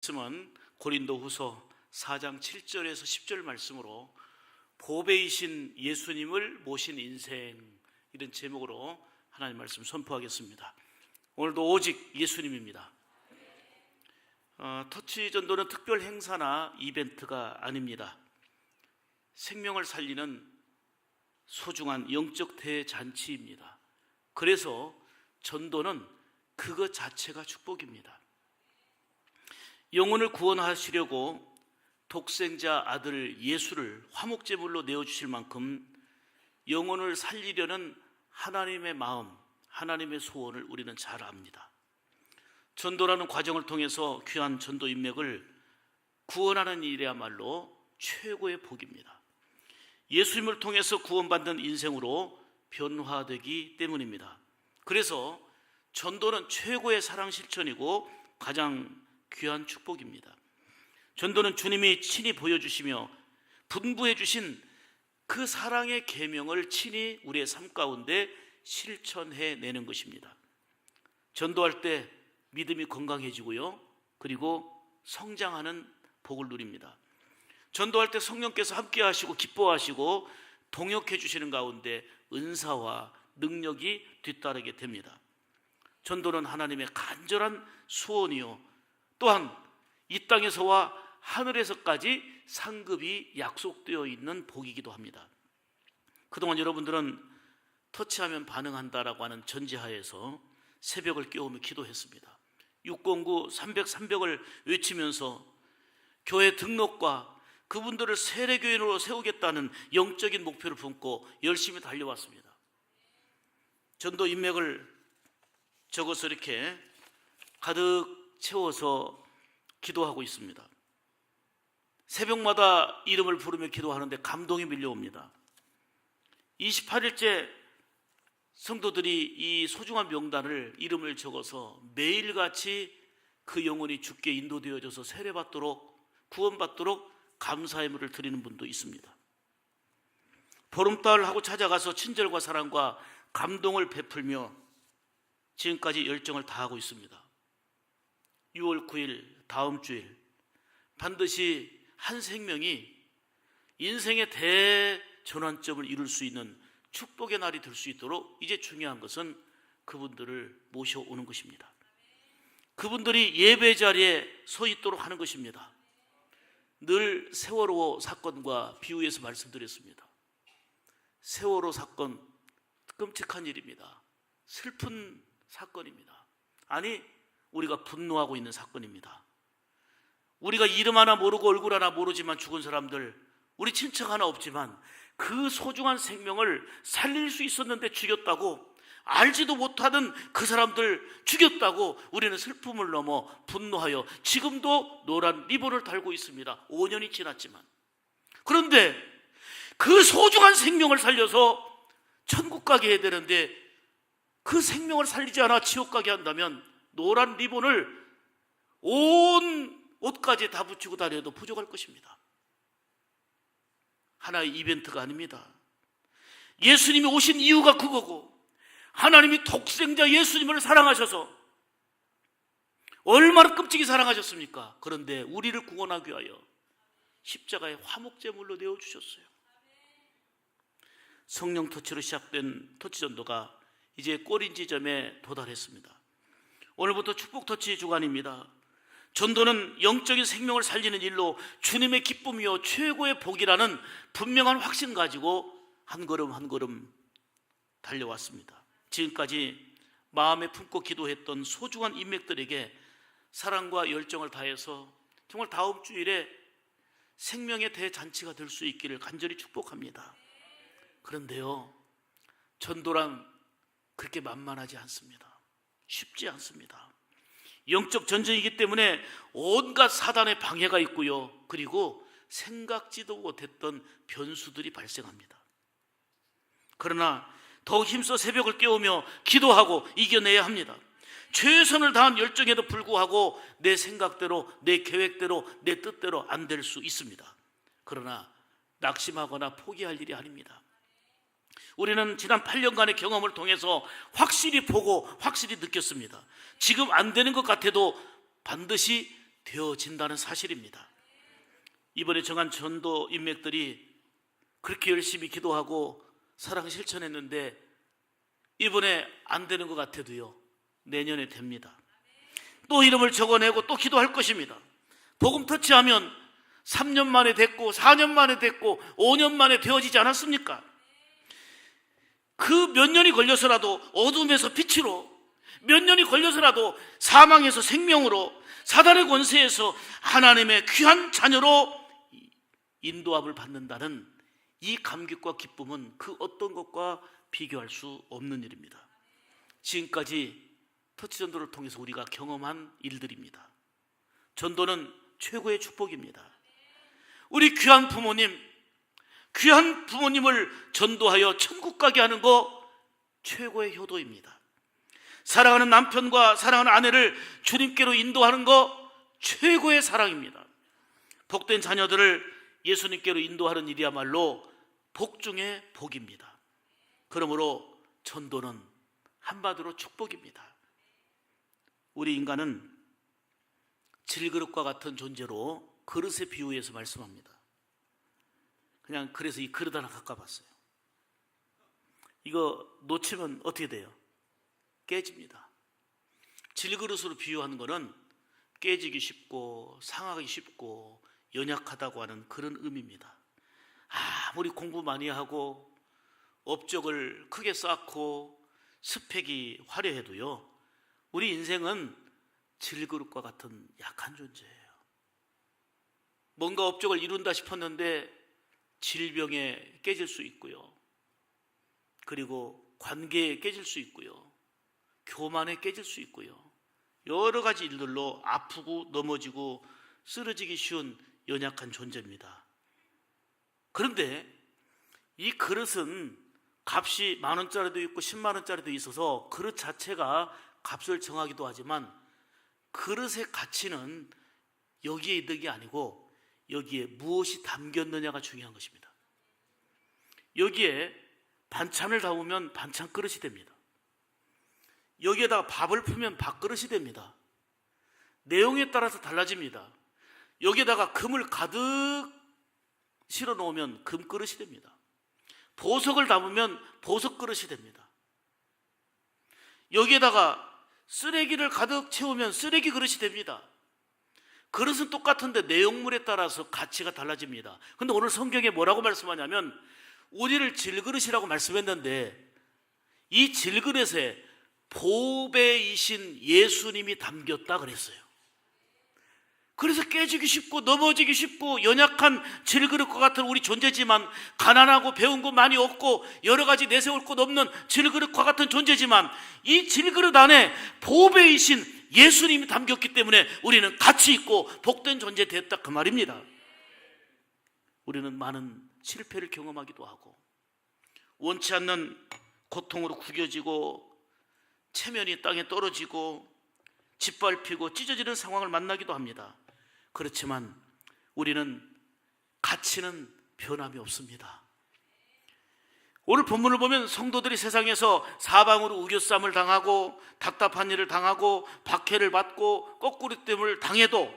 말씀은 고린도후서 4장 7절에서 10절 말씀으로 보배이신 예수님을 모신 인생, 이런 제목으로 하나님 말씀 선포하겠습니다. 오늘도 오직 예수님입니다. 터치 전도는 특별 행사나 이벤트가 아닙니다. 생명을 살리는 소중한 영적 대잔치입니다. 그래서 전도는 그것 자체가 축복입니다. 영혼을 구원하시려고 독생자 아들 예수를 화목제물로 내어주실 만큼 영혼을 살리려는 하나님의 마음, 하나님의 소원을 우리는 잘 압니다. 전도라는 과정을 통해서 귀한 전도 인맥을 구원하는 일이야말로 최고의 복입니다. 예수님을 통해서 구원받는 인생으로 변화되기 때문입니다. 그래서 전도는 최고의 사랑 실천이고 가장 귀한 축복입니다. 전도는 주님이 친히 보여주시며 분부해 주신 그 사랑의 계명을 친히 우리의 삶 가운데 실천해내는 것입니다. 전도할 때 믿음이 건강해지고요, 그리고 성장하는 복을 누립니다. 전도할 때 성령께서 함께 하시고 기뻐하시고 동역해 주시는 가운데 은사와 능력이 뒤따르게 됩니다. 전도는 하나님의 간절한 소원이요, 또한 이 땅에서와 하늘에서까지 상급이 약속되어 있는 복이기도 합니다. 그동안 여러분들은 터치하면 반응한다라고 하는 전제하에서 새벽을 깨우며 기도했습니다. 609, 300, 300을 외치면서 교회 등록과 그분들을 세례교인으로 세우겠다는 영적인 목표를 품고 열심히 달려왔습니다. 전도 인맥을 적어서 이렇게 가득 채워서 기도하고 있습니다. 새벽마다 이름을 부르며 기도하는데 감동이 밀려옵니다. 28일째 성도들이 이 소중한 명단을, 이름을 적어서 매일같이 그 영혼이 주께 인도되어져서 세례받도록, 구원받도록 감사의 물을 드리는 분도 있습니다. 보름달하고 찾아가서 친절과 사랑과 감동을 베풀며 지금까지 열정을 다하고 있습니다. 6월 9일 다음 주일 반드시 한 생명이 인생의 대전환점을 이룰 수 있는 축복의 날이 될 수 있도록 이제 중요한 것은 그분들을 모셔오는 것입니다. 그분들이 예배 자리에 서 있도록 하는 것입니다. 늘 세월호 사건과 비유해서 말씀드렸습니다. 세월호 사건 끔찍한 일입니다. 슬픈 사건입니다. 아니, 우리가 분노하고 있는 사건입니다. 우리가 이름 하나 모르고 얼굴 하나 모르지만 죽은 사람들, 우리 친척 하나 없지만 그 소중한 생명을 살릴 수 있었는데 죽였다고, 알지도 못하던 그 사람들 죽였다고 우리는 슬픔을 넘어 분노하여 지금도 노란 리본을 달고 있습니다. 5년이 지났지만. 그런데 그 소중한 생명을 살려서 천국 가게 해야 되는데 그 생명을 살리지 않아 지옥 가게 한다면 노란 리본을 온 옷까지 다 붙이고 다녀도 부족할 것입니다. 하나의 이벤트가 아닙니다. 예수님이 오신 이유가 그거고, 하나님이 독생자 예수님을 사랑하셔서 얼마나 끔찍이 사랑하셨습니까? 그런데 우리를 구원하기 위하여 십자가에 화목제물로 내어주셨어요. 성령 터치로 시작된 터치 전도가 이제 꼬린 지점에 도달했습니다. 오늘부터 축복 터치 주간입니다. 전도는 영적인 생명을 살리는 일로 주님의 기쁨이요 최고의 복이라는 분명한 확신 가지고 한 걸음 한 걸음 달려왔습니다. 지금까지 마음에 품고 기도했던 소중한 인맥들에게 사랑과 열정을 다해서 정말 다음 주일에 생명의 대잔치가 될 수 있기를 간절히 축복합니다. 그런데요, 전도란 그렇게 만만하지 않습니다. 쉽지 않습니다. 영적 전쟁이기 때문에 온갖 사단의 방해가 있고요, 그리고 생각지도 못했던 변수들이 발생합니다. 그러나 더욱 힘써 새벽을 깨우며 기도하고 이겨내야 합니다. 최선을 다한 열정에도 불구하고 내 생각대로, 내 계획대로, 내 뜻대로 안 될 수 있습니다. 그러나 낙심하거나 포기할 일이 아닙니다. 우리는 지난 8년간의 경험을 통해서 확실히 보고 확실히 느꼈습니다. 지금 안 되는 것 같아도 반드시 되어진다는 사실입니다. 이번에 정한 전도 인맥들이 그렇게 열심히 기도하고 사랑 실천했는데 이번에 안 되는 것 같아도요, 내년에 됩니다. 또 이름을 적어내고 또 기도할 것입니다. 복음 터치하면 3년 만에 됐고 4년 만에 됐고 5년 만에 되어지지 않았습니까? 그 몇 년이 걸려서라도 어둠에서 빛으로, 몇 년이 걸려서라도 사망에서 생명으로, 사단의 권세에서 하나님의 귀한 자녀로 인도함을 받는다는 이 감격과 기쁨은 그 어떤 것과 비교할 수 없는 일입니다. 지금까지 터치전도를 통해서 우리가 경험한 일들입니다. 전도는 최고의 축복입니다. 우리 귀한 부모님을 전도하여 천국 가게 하는 거 최고의 효도입니다. 사랑하는 남편과 사랑하는 아내를 주님께로 인도하는 거 최고의 사랑입니다. 복된 자녀들을 예수님께로 인도하는 일이야말로 복 중에 복입니다. 그러므로 전도는 한마디로 축복입니다. 우리 인간은 질그릇과 같은 존재로 그릇에 비유해서 말씀합니다. 그냥 그래서 이 그릇 하나 갖고 와봤어요. 이거 놓치면 어떻게 돼요? 깨집니다. 질그릇으로 비유하는 거는 깨지기 쉽고 상하기 쉽고 연약하다고 하는 그런 의미입니다. 아무리 공부 많이 하고 업적을 크게 쌓고 스펙이 화려해도요, 우리 인생은 질그릇과 같은 약한 존재예요. 뭔가 업적을 이룬다 싶었는데 질병에 깨질 수 있고요, 그리고 관계에 깨질 수 있고요, 교만에 깨질 수 있고요, 여러 가지 일들로 아프고 넘어지고 쓰러지기 쉬운 연약한 존재입니다. 그런데 이 그릇은 값이 10,000원짜리도 있고 100,000원짜리도 있어서 그릇 자체가 값을 정하기도 하지만 그릇의 가치는 여기에 있는 게 아니고 여기에 무엇이 담겼느냐가 중요한 것입니다. 여기에 반찬을 담으면 반찬 그릇이 됩니다. 여기에다가 밥을 풀면 밥그릇이 됩니다. 내용에 따라서 달라집니다. 여기에다가 금을 가득 실어 놓으면 금그릇이 됩니다. 보석을 담으면 보석그릇이 됩니다. 여기에다가 쓰레기를 가득 채우면 쓰레기 그릇이 됩니다. 그릇은 똑같은데 내용물에 따라서 가치가 달라집니다. 그런데 오늘 성경에 뭐라고 말씀하냐면 우리를 질그릇이라고 말씀했는데 이 질그릇에 보배이신 예수님이 담겼다 그랬어요. 그래서 깨지기 쉽고 넘어지기 쉽고 연약한 질그릇과 같은 우리 존재지만, 가난하고 배운 거 많이 없고 여러 가지 내세울 것 없는 질그릇과 같은 존재지만 이 질그릇 안에 보배이신 예수님이 담겼기 때문에 우리는 가치 있고 복된 존재 됐다 그 말입니다. 우리는 많은 실패를 경험하기도 하고 원치 않는 고통으로 구겨지고 체면이 땅에 떨어지고 짓밟히고 찢어지는 상황을 만나기도 합니다. 그렇지만 우리는 가치는 변함이 없습니다. 오늘 본문을 보면 성도들이 세상에서 사방으로 우겨쌈을 당하고 답답한 일을 당하고 박해를 받고 거꾸리됨을 당해도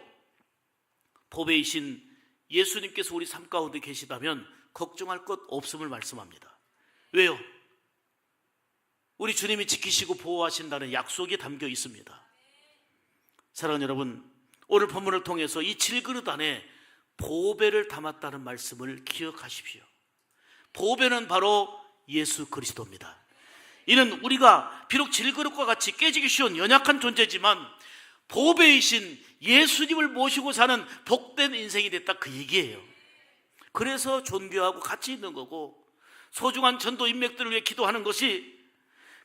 보배이신 예수님께서 우리 삶 가운데 계시다면 걱정할 것 없음을 말씀합니다. 왜요? 우리 주님이 지키시고 보호하신다는 약속이 담겨 있습니다. 사랑하는 여러분, 오늘 본문을 통해서 이 질그릇 안에 보배를 담았다는 말씀을 기억하십시오. 보배는 바로 예수 그리스도입니다. 이는 우리가 비록 질그릇과 같이 깨지기 쉬운 연약한 존재지만 보배이신 예수님을 모시고 사는 복된 인생이 됐다 그 얘기예요. 그래서 존귀하고 가치 있는 거고 소중한 전도 인맥들을 위해 기도하는 것이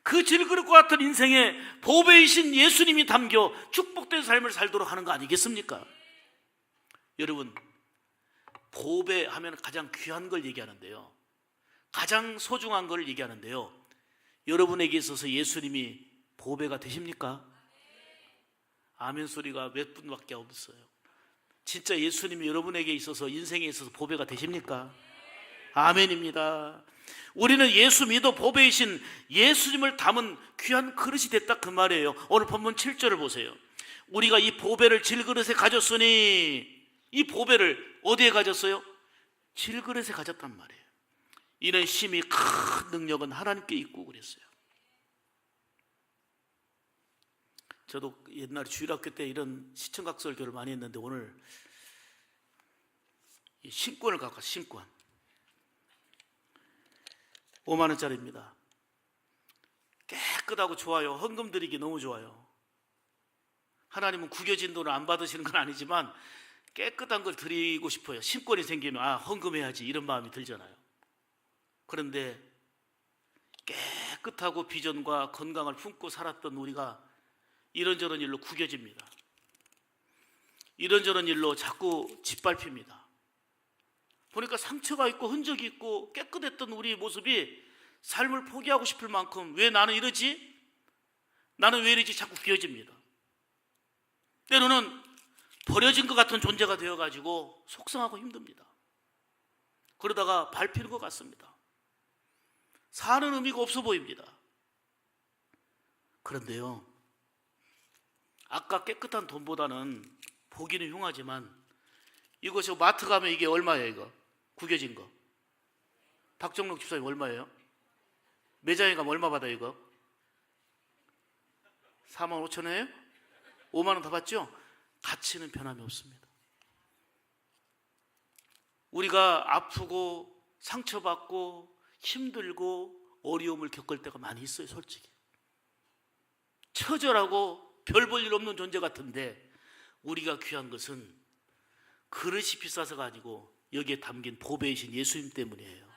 그 질그릇과 같은 인생에 보배이신 예수님이 담겨 축복된 삶을 살도록 하는 거 아니겠습니까? 여러분, 보배하면 가장 귀한 걸 얘기하는데요, 가장 소중한 걸 얘기하는데요, 여러분에게 있어서 예수님이 보배가 되십니까? 아멘 소리가 몇 분밖에 없어요. 진짜 예수님이 여러분에게 있어서 인생에 있어서 보배가 되십니까? 아멘입니다. 우리는 예수 믿어 보배이신 예수님을 담은 귀한 그릇이 됐다 그 말이에요. 오늘 본문 7절을 보세요. 우리가 이 보배를 질그릇에 가졌으니, 이 보배를 어디에 가졌어요? 질그릇에 가졌단 말이에요. 이런 심히 큰 능력은 하나님께 있고 그랬어요. 저도 옛날에 주일학교 때 이런 시청각 설교를 많이 했는데, 오늘 이 신권을 갖고, 신권 5만 원짜리입니다. 깨끗하고 좋아요. 헌금 드리기 너무 좋아요. 하나님은 구겨진 돈을 안 받으시는 건 아니지만 깨끗한 걸 드리고 싶어요. 신권이 생기면 헌금해야지, 이런 마음이 들잖아요. 그런데 깨끗하고 비전과 건강을 품고 살았던 우리가 이런저런 일로 구겨집니다. 이런저런 일로 자꾸 짓밟힙니다. 보니까 상처가 있고 흔적이 있고 깨끗했던 우리의 모습이 삶을 포기하고 싶을 만큼, 왜 나는 이러지? 나는 왜 이러지? 자꾸 비워집니다. 때로는 버려진 것 같은 존재가 되어가지고 속상하고 힘듭니다. 그러다가 밟히는 것 같습니다. 사는 의미가 없어 보입니다. 그런데요, 아까 깨끗한 돈보다는 보기는 흉하지만, 이거 저 마트 가면 이게 얼마예요? 이거 구겨진 거 박정록 집사님 얼마예요? 매장에 가면 얼마 받아요? 이거 4만 5천 원이에요? 5만 원 더 받죠? 가치는 변함이 없습니다. 우리가 아프고 상처받고 힘들고 어려움을 겪을 때가 많이 있어요. 솔직히 처절하고 별 볼 일 없는 존재 같은데, 우리가 귀한 것은 그릇이 비싸서가 아니고 여기에 담긴 보배이신 예수님 때문이에요.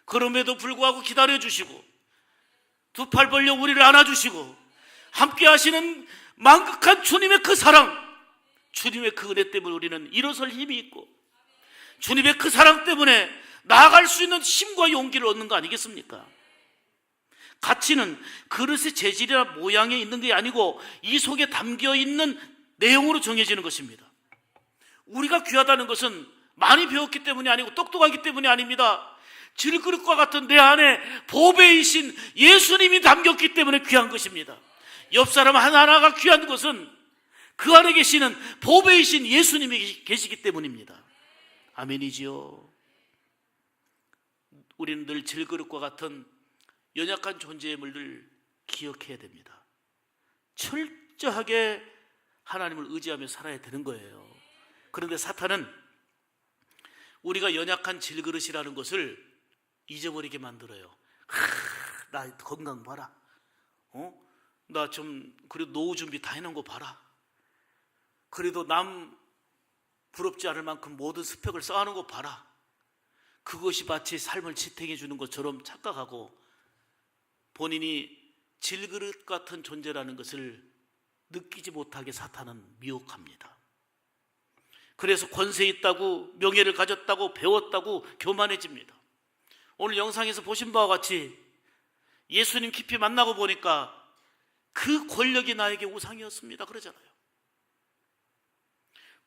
그럼에도 불구하고 기다려주시고 두 팔 벌려 우리를 안아주시고 함께 하시는 만극한 주님의 그 사랑, 주님의 그 은혜 때문에 우리는 일어설 힘이 있고, 주님의 그 사랑 때문에 나아갈 수 있는 힘과 용기를 얻는 거 아니겠습니까? 가치는 그릇의 재질이나 모양에 있는 게 아니고 이 속에 담겨있는 내용으로 정해지는 것입니다. 우리가 귀하다는 것은 많이 배웠기 때문이 아니고 똑똑하기 때문이 아닙니다. 질그릇과 같은 내 안에 보배이신 예수님이 담겼기 때문에 귀한 것입니다. 옆 사람 하나하나가 귀한 것은 그 안에 계시는 보배이신 예수님이 계시기 때문입니다. 아멘이지요. 우리는 늘 질그릇과 같은 연약한 존재임을 기억해야 됩니다. 철저하게 하나님을 의지하며 살아야 되는 거예요. 그런데 사탄은 우리가 연약한 질그릇이라는 것을 잊어버리게 만들어요. 나 건강 봐라. 나 좀 그래도 노후 준비 다 해놓은 거 봐라. 그래도 남 부럽지 않을 만큼 모든 스펙을 쌓아놓은 거 봐라. 그것이 마치 삶을 지탱해 주는 것처럼 착각하고 본인이 질그릇 같은 존재라는 것을 느끼지 못하게 사탄은 미혹합니다. 그래서 권세 있다고, 명예를 가졌다고, 배웠다고 교만해집니다. 오늘 영상에서 보신 바와 같이 예수님 깊이 만나고 보니까 그 권력이 나에게 우상이었습니다 그러잖아요.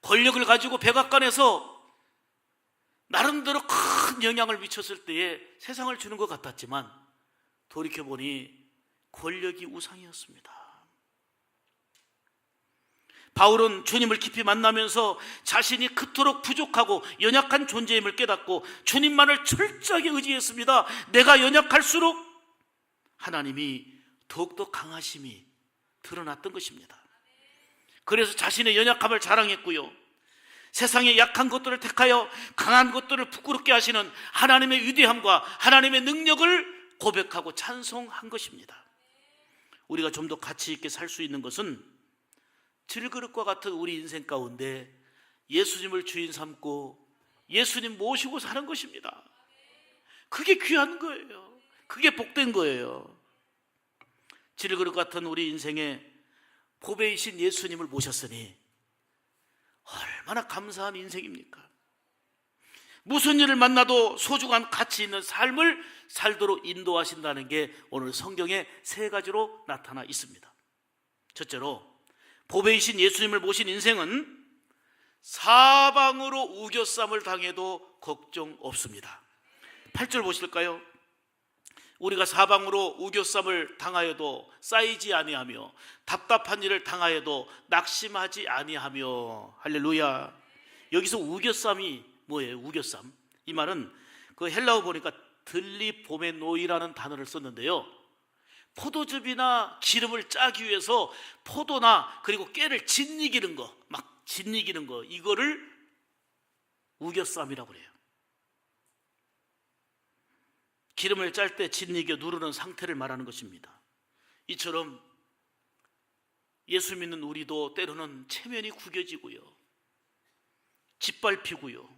권력을 가지고 백악관에서 나름대로 큰 영향을 미쳤을 때에 세상을 주는 것 같았지만 돌이켜보니 권력이 우상이었습니다. 바울은 주님을 깊이 만나면서 자신이 그토록 부족하고 연약한 존재임을 깨닫고 주님만을 철저하게 의지했습니다. 내가 연약할수록 하나님이 더욱더 강하심이 드러났던 것입니다. 그래서 자신의 연약함을 자랑했고요, 세상의 약한 것들을 택하여 강한 것들을 부끄럽게 하시는 하나님의 위대함과 하나님의 능력을 고백하고 찬송한 것입니다. 우리가 좀 더 가치 있게 살 수 있는 것은 질그릇과 같은 우리 인생 가운데 예수님을 주인 삼고 예수님 모시고 사는 것입니다. 그게 귀한 거예요. 그게 복된 거예요. 질그릇 같은 우리 인생에 보배이신 예수님을 모셨으니 얼마나 감사한 인생입니까? 무슨 일을 만나도 소중한 가치 있는 삶을 살도록 인도하신다는 게 오늘 성경에 세 가지로 나타나 있습니다. 첫째로, 보배이신 예수님을 모신 인생은 사방으로 우겨쌈을 당해도 걱정 없습니다. 8절 보실까요? 우리가 사방으로 우겨쌈을 당하여도 쌓이지 아니하며 답답한 일을 당하여도 낙심하지 아니하며. 할렐루야. 여기서 우겨쌈이 뭐예요? 우겨쌈. 이 말은 그 헬라어 보니까 들리보메노이라는 단어를 썼는데요, 포도즙이나 기름을 짜기 위해서 포도나 그리고 깨를 짓이기는 거, 막 짓이기는 거, 이거를 우겨쌈이라고 그래요. 기름을 짤 때 짓이겨 누르는 상태를 말하는 것입니다. 이처럼 예수 믿는 우리도 때로는 체면이 구겨지고요, 짓밟히고요,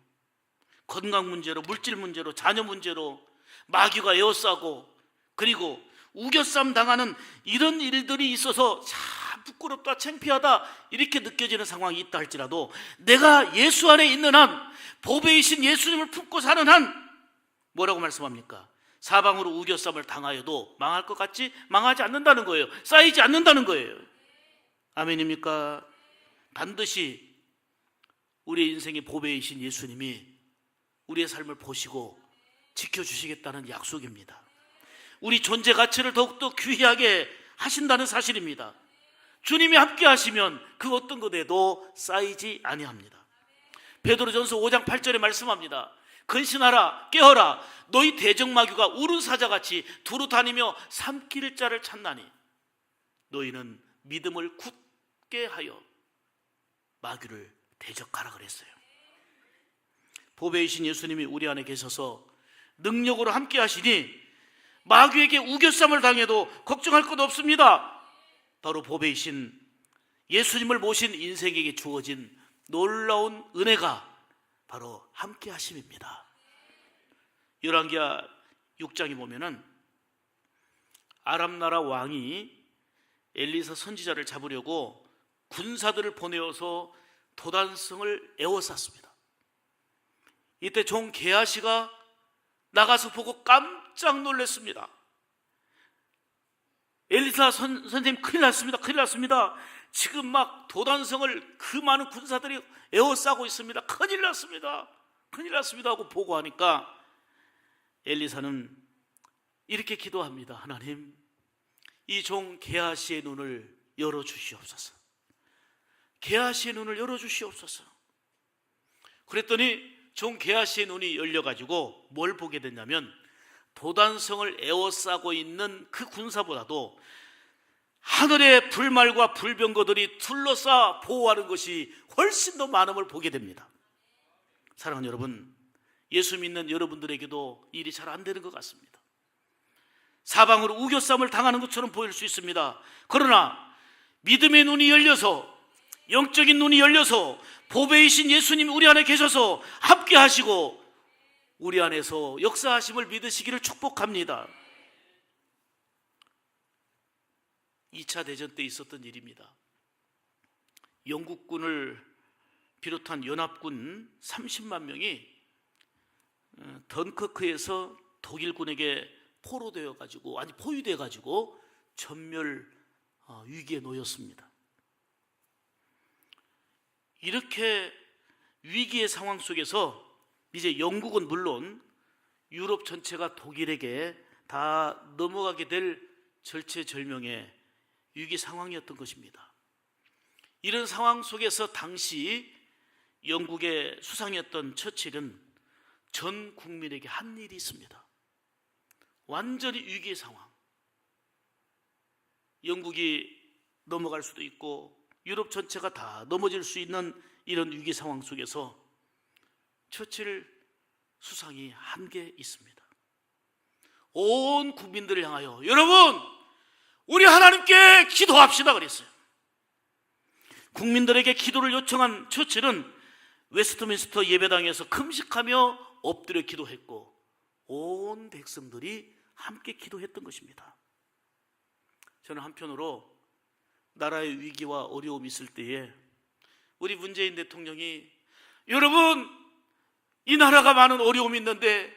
건강 문제로, 물질 문제로, 자녀 문제로 마귀가 에워싸고, 그리고 우겨쌈 당하는 이런 일들이 있어서 참 부끄럽다, 창피하다 이렇게 느껴지는 상황이 있다 할지라도, 내가 예수 안에 있는 한, 보배이신 예수님을 품고 사는 한, 뭐라고 말씀합니까? 사방으로 우겨쌈을 당하여도 망할 것 같지? 망하지 않는다는 거예요. 쌓이지 않는다는 거예요. 아멘입니까? 반드시 우리의 인생의 보배이신 예수님이 우리의 삶을 보시고 지켜주시겠다는 약속입니다. 우리 존재 가치를 더욱더 귀하게 하신다는 사실입니다. 주님이 함께 하시면 그 어떤 것에도 쌓이지 아니합니다. 베드로전서 5장 8절에 말씀합니다. 근신하라, 깨어라, 너희 대적마귀가 우는 사자같이 두루 다니며 삼킬 자를 찾나니 너희는 믿음을 굳게 하여 마귀를 대적하라 그랬어요. 보배이신 예수님이 우리 안에 계셔서 능력으로 함께 하시니 마귀에게 우겨쌈을 당해도 걱정할 것 없습니다. 바로 보배이신 예수님을 모신 인생에게 주어진 놀라운 은혜가 바로 함께 하심입니다. 열왕기하 6장에 보면은 아람 나라 왕이 엘리사 선지자를 잡으려고 군사들을 보내어서 도단성을 에워쌌습니다. 이때 종 게하시가 나가서 보고 깜짝 놀랐습니다. 엘리사 선생님, 큰일 났습니다. 큰일 났습니다. 지금 막 도단성을 그 많은 군사들이 에워싸고 있습니다. 큰일 났습니다. 큰일 났습니다 하고 보고하니까 엘리사는 이렇게 기도합니다. 하나님, 이 종 게하시의 눈을 열어주시옵소서. 게하시의 눈을 열어주시옵소서. 그랬더니 종 게하시의 눈이 열려가지고 뭘 보게 됐냐면, 도단성을 에워싸고 있는 그 군사보다도 하늘의 불말과 불병거들이 둘러싸 보호하는 것이 훨씬 더 많음을 보게 됩니다. 사랑하는 여러분, 예수 믿는 여러분들에게도 일이 잘 안 되는 것 같습니다. 사방으로 우겨쌈을 당하는 것처럼 보일 수 있습니다. 그러나 믿음의 눈이 열려서, 영적인 눈이 열려서 보배이신 예수님이 우리 안에 계셔서 함께 하시고 우리 안에서 역사하심을 믿으시기를 축복합니다. 2차 대전 때 있었던 일입니다. 영국군을 비롯한 연합군 30만 명이 던커크에서 독일군에게 포위되어 가지고 전멸 위기에 놓였습니다. 이렇게 위기의 상황 속에서 이제 영국은 물론 유럽 전체가 독일에게 다 넘어가게 될 절체절명의 위기 상황이었던 것입니다. 이런 상황 속에서 당시 영국의 수상이었던 처칠은 전 국민에게 한 일이 있습니다. 완전히 위기의 상황. 영국이 넘어갈 수도 있고 유럽 전체가 다 넘어질 수 있는 이런 위기 상황 속에서 처칠 수상이 한 게 있습니다. 온 국민들을 향하여, 여러분, 우리 하나님께 기도합시다 그랬어요. 국민들에게 기도를 요청한 처칠은 웨스트민스터 예배당에서 금식하며 엎드려 기도했고 온 백성들이 함께 기도했던 것입니다. 저는 한편으로 나라의 위기와 어려움이 있을 때에 우리 문재인 대통령이, 여러분, 이 나라가 많은 어려움이 있는데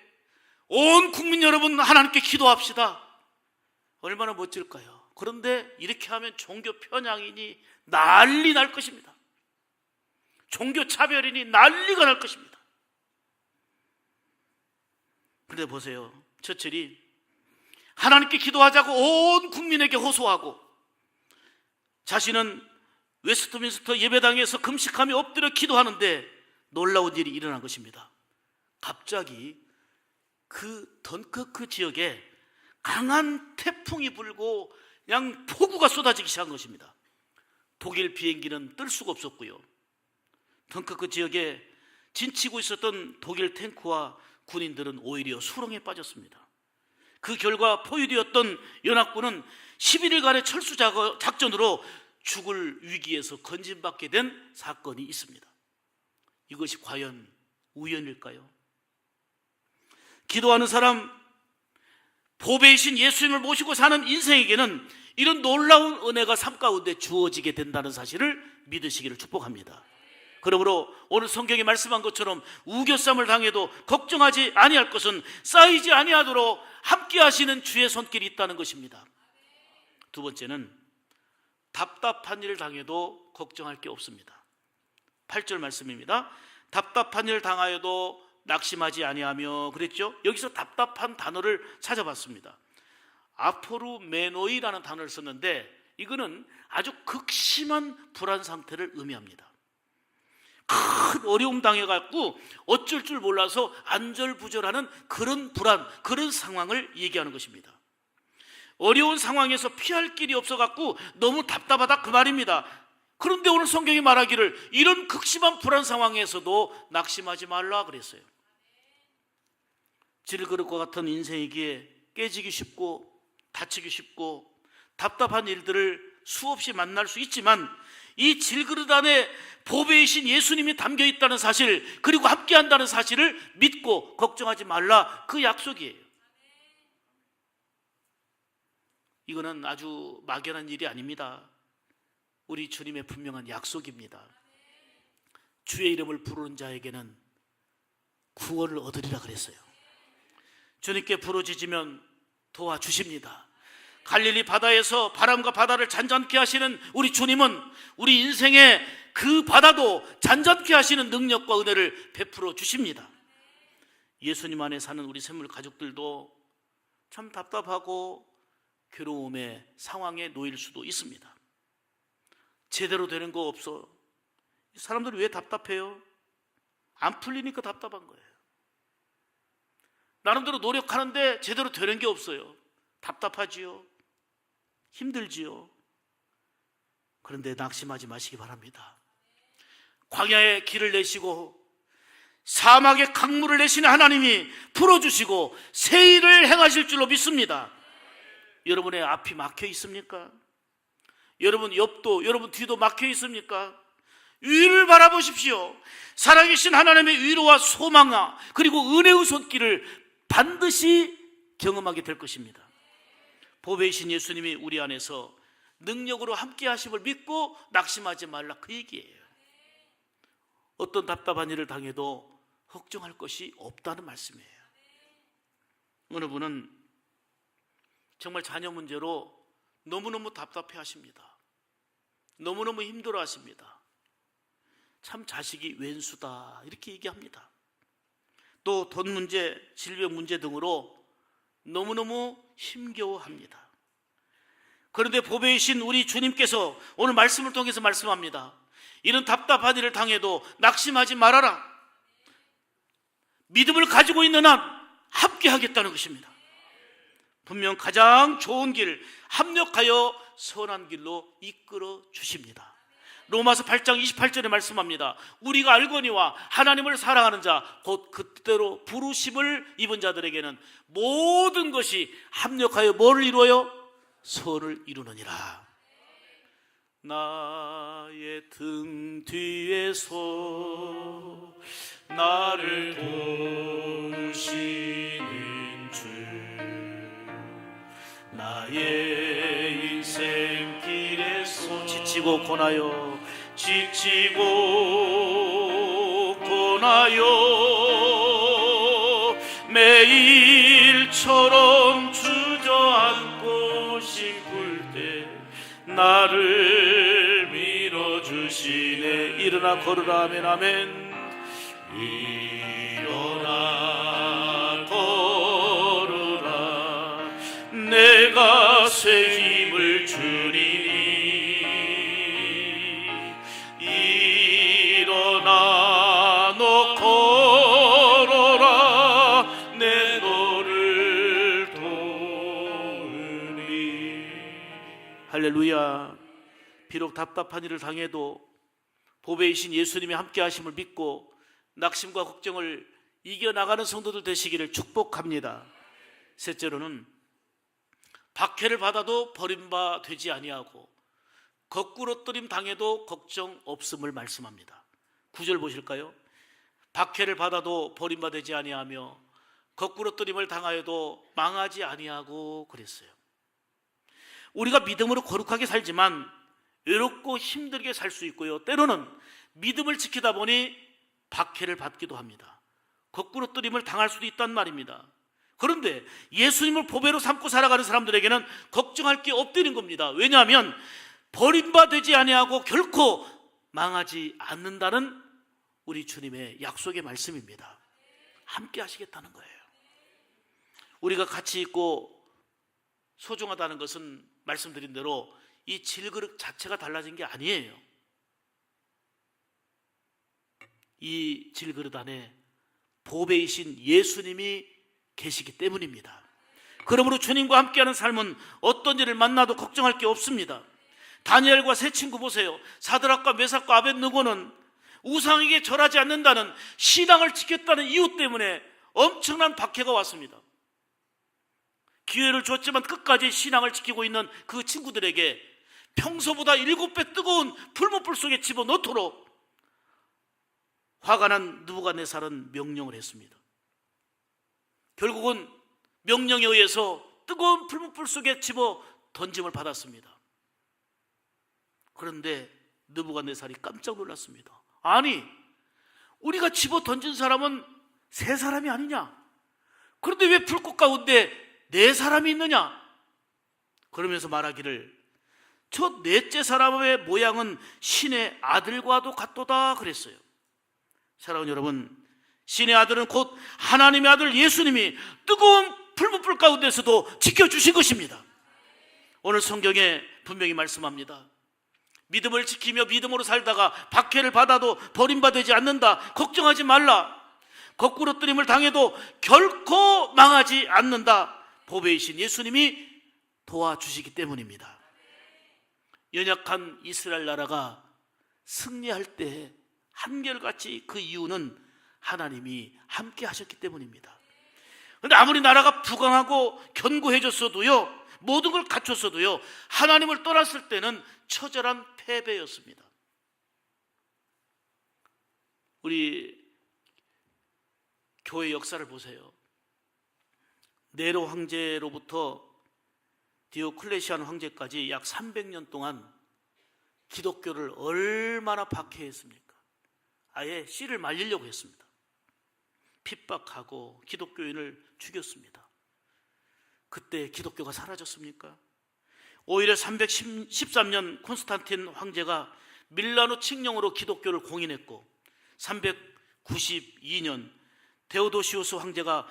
온 국민 여러분 하나님께 기도합시다. 얼마나 멋질까요? 그런데 이렇게 하면 종교 편향이니 난리 날 것입니다. 종교 차별이니 난리가 날 것입니다. 그런데 보세요, 처칠이 하나님께 기도하자고 온 국민에게 호소하고 자신은 웨스트민스터 예배당에서 금식하며 엎드려 기도하는데 놀라운 일이 일어난 것입니다. 갑자기 그 던커크 지역에 강한 태풍이 불고 그냥 폭우가 쏟아지기 시작한 것입니다. 독일 비행기는 뜰 수가 없었고요. 던커크 지역에 진치고 있었던 독일 탱크와 군인들은 오히려 수렁에 빠졌습니다. 그 결과 포위되었던 연합군은 11일간의 철수 작전으로 죽을 위기에서 건진받게 된 사건이 있습니다. 이것이 과연 우연일까요? 기도하는 사람, 보배이신 예수님을 모시고 사는 인생에게는 이런 놀라운 은혜가 삶 가운데 주어지게 된다는 사실을 믿으시기를 축복합니다. 그러므로 오늘 성경에 말씀한 것처럼 우겨쌈을 당해도 걱정하지 아니할 것은 쌓이지 아니하도록 함께 하시는 주의 손길이 있다는 것입니다. 두 번째는 답답한 일을 당해도 걱정할 게 없습니다. 8절 말씀입니다. 답답한 일을 당하여도 낙심하지 아니하며 그랬죠? 여기서 답답한 단어를 찾아봤습니다. 아포르메노이라는 단어를 썼는데 이거는 아주 극심한 불안 상태를 의미합니다. 큰 어려움 당해갖고 어쩔 줄 몰라서 안절부절하는 그런 불안, 그런 상황을 얘기하는 것입니다. 어려운 상황에서 피할 길이 없어갖고 너무 답답하다 그 말입니다. 그런데 오늘 성경이 말하기를 이런 극심한 불안 상황에서도 낙심하지 말라 그랬어요. 질그릇과 같은 인생이기에 깨지기 쉽고 다치기 쉽고 답답한 일들을 수없이 만날 수 있지만 이 질그릇 안에 보배이신 예수님이 담겨 있다는 사실, 그리고 함께 한다는 사실을 믿고 걱정하지 말라, 그 약속이에요. 이거는 아주 막연한 일이 아닙니다. 우리 주님의 분명한 약속입니다. 주의 이름을 부르는 자에게는 구원을 얻으리라 그랬어요. 주님께 부르짖으면 도와주십니다. 갈릴리 바다에서 바람과 바다를 잔잔케 하시는 우리 주님은 우리 인생의 그 바다도 잔잔케 하시는 능력과 은혜를 베풀어 주십니다. 예수님 안에 사는 우리 샘물 가족들도 참 답답하고 괴로움의 상황에 놓일 수도 있습니다. 제대로 되는 거 없어. 사람들이 왜 답답해요? 안 풀리니까 답답한 거예요. 나름대로 노력하는데 제대로 되는 게 없어요. 답답하지요. 힘들지요. 그런데 낙심하지 마시기 바랍니다. 광야에 길을 내시고 사막에 강물을 내시는 하나님이 풀어주시고 새 일을 행하실 줄로 믿습니다. 여러분의 앞이 막혀 있습니까? 여러분 옆도, 여러분 뒤도 막혀 있습니까? 위를 바라보십시오. 살아계신 하나님의 위로와 소망과 그리고 은혜의 손길을 반드시 경험하게 될 것입니다. 보배이신 예수님이 우리 안에서 능력으로 함께 하심을 믿고 낙심하지 말라, 그 얘기예요. 어떤 답답한 일을 당해도 걱정할 것이 없다는 말씀이에요. 어느 분은 정말 자녀 문제로 너무너무 답답해 하십니다. 너무너무 힘들어 하십니다. 참 자식이 왼수다 이렇게 얘기합니다. 또 돈 문제, 질병 문제 등으로 너무너무 힘겨워합니다. 그런데 보배이신 우리 주님께서 오늘 말씀을 통해서 말씀합니다. 이런 답답한 일을 당해도 낙심하지 말아라. 믿음을 가지고 있는 한 함께 하겠다는 것입니다. 분명 가장 좋은 길, 합력하여 선한 길로 이끌어 주십니다. 로마서 8장 28절에 말씀합니다. 우리가 알거니와 하나님을 사랑하는 자 곧 그때로 부르심을 입은 자들에게는 모든 것이 합력하여 뭐를 이루어요? 선을 이루느니라. 나의 등 뒤에서 나를 도우시는 주, 나의 인생 길에서 지치고 고나요 매일처럼 주저앉고 싶을 때 나를 밀어주시네. 일어나 걸으라. 아멘 아멘. 일어나 걸으라. 내 새 힘을 주리니 일어나 너 걸어라 내 너를 도우리. 할렐루야. 비록 답답한 일을 당해도 보배이신 예수님이 함께 하심을 믿고 낙심과 걱정을 이겨나가는 성도들 되시기를 축복합니다. 셋째로는 박해를 받아도 버림받지 아니하고 거꾸로 뜨림 당해도 걱정 없음을 말씀합니다. 9절 보실까요? 박해를 받아도 버림받지 아니하며 거꾸로 뜨림을 당하여도 망하지 아니하고 그랬어요. 우리가 믿음으로 거룩하게 살지만 외롭고 힘들게 살 수 있고요, 때로는 믿음을 지키다 보니 박해를 받기도 합니다. 거꾸로 뜨림을 당할 수도 있단 말입니다. 그런데 예수님을 보배로 삼고 살아가는 사람들에게는 걱정할 게 없다는 겁니다. 왜냐하면 버림받지 아니하고 결코 망하지 않는다는 우리 주님의 약속의 말씀입니다. 함께 하시겠다는 거예요. 우리가 가치 있고 소중하다는 것은 말씀드린 대로 이 질그릇 자체가 달라진 게 아니에요. 이 질그릇 안에 보배이신 예수님이 계시기 때문입니다. 그러므로 주님과 함께하는 삶은 어떤 일을 만나도 걱정할 게 없습니다. 다니엘과 세 친구 보세요. 사드락과 메삭과 아벳느고는 우상에게 절하지 않는다는 신앙을 지켰다는 이유 때문에 엄청난 박해가 왔습니다. 기회를 줬지만 끝까지 신앙을 지키고 있는 그 친구들에게 평소보다 7배 뜨거운 풀무불 속에 집어넣도록 화가 난 느부갓네살은 명령을 했습니다. 결국은 명령에 의해서 뜨거운 풀무불 속에 집어 던짐을 받았습니다. 그런데 느부갓네살이 깜짝 놀랐습니다. 아니, 우리가 집어 던진 사람은 3사람이 아니냐? 그런데 왜 불꽃 가운데 4사람이 있느냐? 그러면서 말하기를 저 넷째 사람의 모양은 신의 아들과도 같도다 그랬어요. 사랑하는 여러분, 신의 아들은 곧 하나님의 아들 예수님이 뜨거운 풀무불 가운데서도 지켜주신 것입니다. 오늘 성경에 분명히 말씀합니다. 믿음을 지키며 믿음으로 살다가 박해를 받아도 버림받지 않는다. 걱정하지 말라. 거꾸로 뜨림을 당해도 결코 망하지 않는다. 보배이신 예수님이 도와주시기 때문입니다. 연약한 이스라엘 나라가 승리할 때 한결같이 그 이유는 하나님이 함께 하셨기 때문입니다. 그런데 아무리 나라가 부강하고 견고해졌어도요, 모든 걸 갖췄어도요, 하나님을 떠났을 때는 처절한 패배였습니다. 우리 교회 역사를 보세요. 네로 황제로부터 디오클레시안 황제까지 약 300년 동안 기독교를 얼마나 박해했습니까? 아예 씨를 말리려고 했습니다. 핍박하고 기독교인을 죽였습니다. 그때 기독교가 사라졌습니까? 오히려 313년 콘스탄틴 황제가 밀라노 칙령으로 기독교를 공인했고 392년 데오도시우스 황제가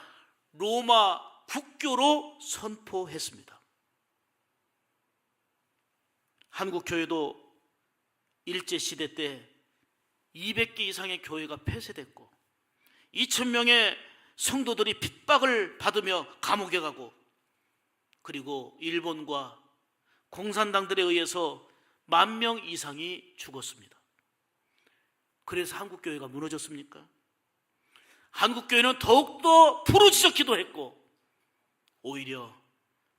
로마 국교로 선포했습니다. 한국교회도 일제시대 때 200개 이상의 교회가 폐쇄됐고 2,000명의 성도들이 핍박을 받으며 감옥에 가고, 그리고 일본과 공산당들에 의해서 10,000명 이상이 죽었습니다. 그래서 한국교회가 무너졌습니까? 한국교회는 더욱더 부르짖어 기도했고 오히려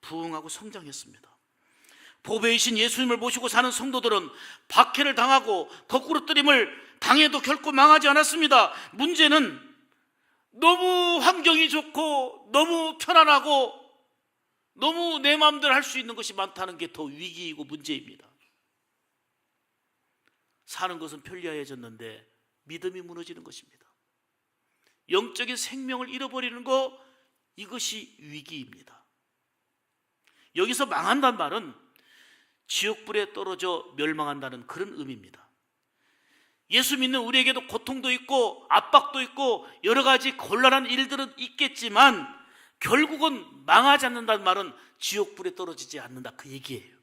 부흥하고 성장했습니다. 보배이신 예수님을 모시고 사는 성도들은 박해를 당하고 거꾸로 뜨림을 당해도 결코 망하지 않았습니다. 문제는 너무 환경이 좋고 너무 편안하고 너무 내 마음대로 할 수 있는 것이 많다는 게 더 위기이고 문제입니다. 사는 것은 편리해졌는데 믿음이 무너지는 것입니다. 영적인 생명을 잃어버리는 것, 이것이 위기입니다. 여기서 망한다는 말은 지옥불에 떨어져 멸망한다는 그런 의미입니다. 예수 믿는 우리에게도 고통도 있고 압박도 있고 여러 가지 곤란한 일들은 있겠지만 결국은 망하지 않는다는 말은 지옥불에 떨어지지 않는다, 그 얘기예요.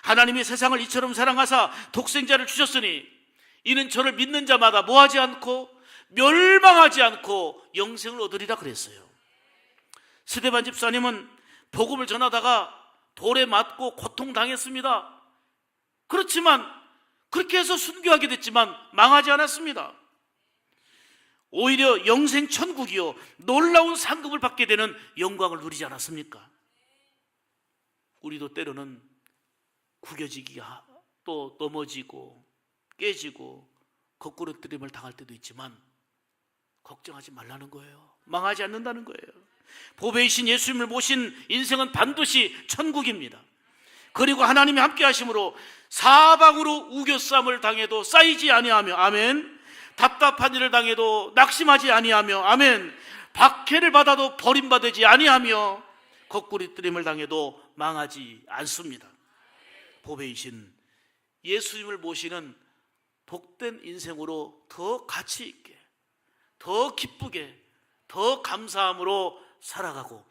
하나님이 세상을 이처럼 사랑하사 독생자를 주셨으니 이는 저를 믿는 자마다 뭐하지 않고 멸망하지 않고 영생을 얻으리라 그랬어요. 스데반 집사님은 복음을 전하다가 돌에 맞고 고통당했습니다. 그렇지만 그렇게 해서 순교하게 됐지만 망하지 않았습니다. 오히려 영생 천국이요 놀라운 상급을 받게 되는 영광을 누리지 않았습니까? 우리도 때로는 구겨지기가 또 넘어지고 깨지고 거꾸로뜨림을 당할 때도 있지만 걱정하지 말라는 거예요. 망하지 않는다는 거예요. 보배이신 예수님을 모신 인생은 반드시 천국입니다. 그리고 하나님이 함께 하심으로 사방으로 우겨쌈을 당해도 쌓이지 아니하며 아멘, 답답한 일을 당해도 낙심하지 아니하며 아멘, 박해를 받아도 버림받지 아니하며 거꾸로뜨림을 당해도 망하지 않습니다. 보배이신 예수님을 모시는 복된 인생으로 더 가치 있게, 더 기쁘게, 더 감사함으로 살아가고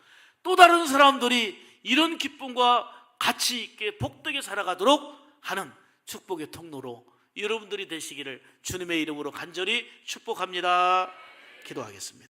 또 다른 사람들이 이런 기쁨과 가치 있게 복되게 살아가도록 하는 축복의 통로로 여러분들이 되시기를 주님의 이름으로 간절히 축복합니다. 기도하겠습니다.